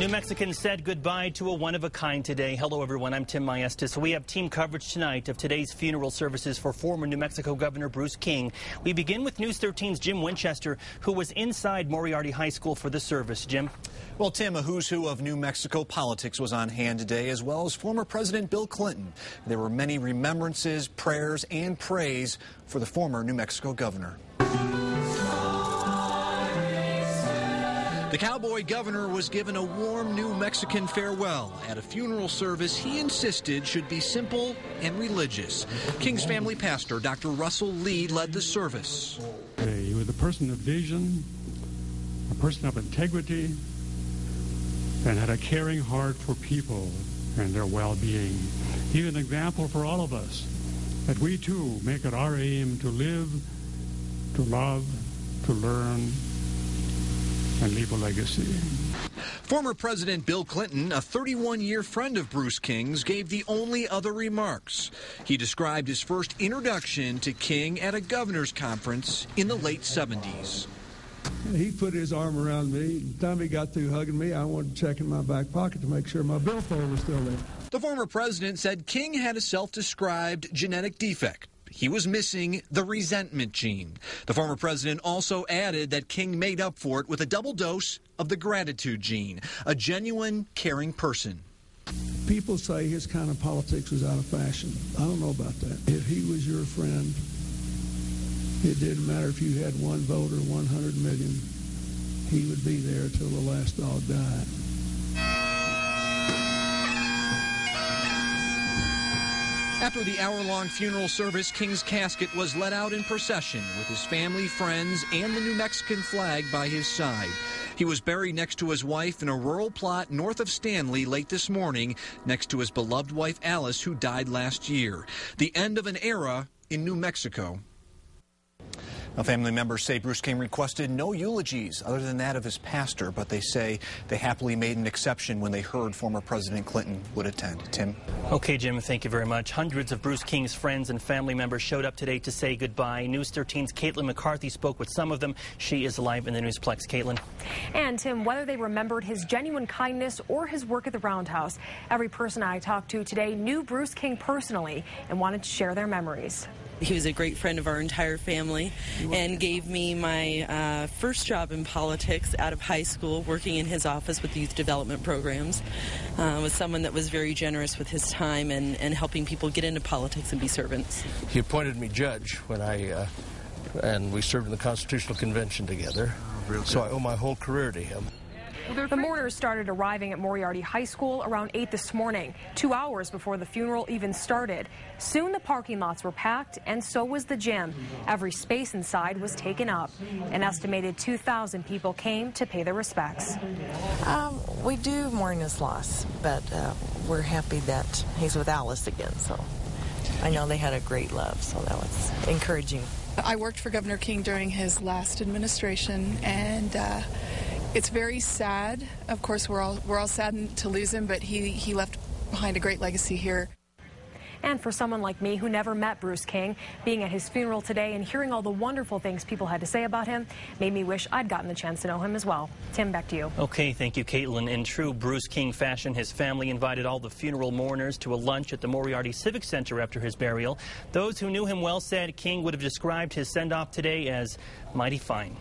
New Mexicans said goodbye to a one-of-a-kind today. Hello, everyone. I'm Tim Maestas. We have team coverage tonight of today's funeral services for former New Mexico Governor Bruce King. We begin with News 13's Jim Winchester, who was inside Moriarty High School for the service. Jim? Well, Tim, a who's who of New Mexico politics was on hand today, as well as former President Bill Clinton. There were many remembrances, prayers, and praise for the former New Mexico governor. The cowboy governor was given a warm New Mexican farewell at a funeral service he insisted should be simple and religious. King's family pastor, Dr. Russell Lee, led the service. He was a person of vision, a person of integrity, and had a caring heart for people and their well-being. He was an example for all of us, that we too make it our aim to live, to love, to learn, and leave a legacy. Former President Bill Clinton, a 31-year friend of Bruce King's, gave the only other remarks. He described his first introduction to King at a governor's conference in the late 70s. He put his arm around me. The time he got through hugging me, I wanted to check in my back pocket to make sure my billfold was still there. The former president said King had a self-described genetic defect. He was missing the resentment gene. The former president also added that King made up for it with a double dose of the gratitude gene, a genuine, caring person. People say his kind of politics was out of fashion. I don't know about that. If he was your friend, it didn't matter if you had one vote or 100 million. He would be there till the last dog died. After the hour-long funeral service, King's casket was led out in procession with his family, friends, and the New Mexican flag by his side. He was buried next to his wife in a rural plot north of Stanley late this morning, next to his beloved wife Alice, who died last year. The end of an era in New Mexico. Now, family members say Bruce King requested no eulogies other than that of his pastor, but they say they happily made an exception when they heard former President Clinton would attend. Tim? Okay, Jim, thank you very much. Hundreds of Bruce King's friends and family members showed up today to say goodbye. News 13's Caitlin McCarthy spoke with some of them. She is live in the Newsplex. Caitlin? And, Tim, whether they remembered his genuine kindness or his work at the Roundhouse, every person I talked to today knew Bruce King personally and wanted to share their memories. He was a great friend of our entire family and gave me my first job in politics out of high school, working in his office with youth development programs. Was someone that was very generous with his time and helping people get into politics and be servants. He appointed me judge when and we served in the Constitutional Convention together. So I owe my whole career to him. The mourners started arriving at Moriarty High School around 8 this morning, 2 hours before the funeral even started. Soon the parking lots were packed, and so was the gym. Every space inside was taken up. An estimated 2,000 people came to pay their respects. We do mourn his loss, but we're happy that he's with Alice again. So I know they had a great love, so that was encouraging. I worked for Governor King during his last administration, and it's very sad. Of course, we're all saddened to lose him, but he left behind a great legacy here. And for someone like me who never met Bruce King, being at his funeral today and hearing all the wonderful things people had to say about him made me wish I'd gotten the chance to know him as well. Tim, back to you. Okay, thank you, Caitlin. In true Bruce King fashion, his family invited all the funeral mourners to a lunch at the Moriarty Civic Center after his burial. Those who knew him well said King would have described his send-off today as mighty fine.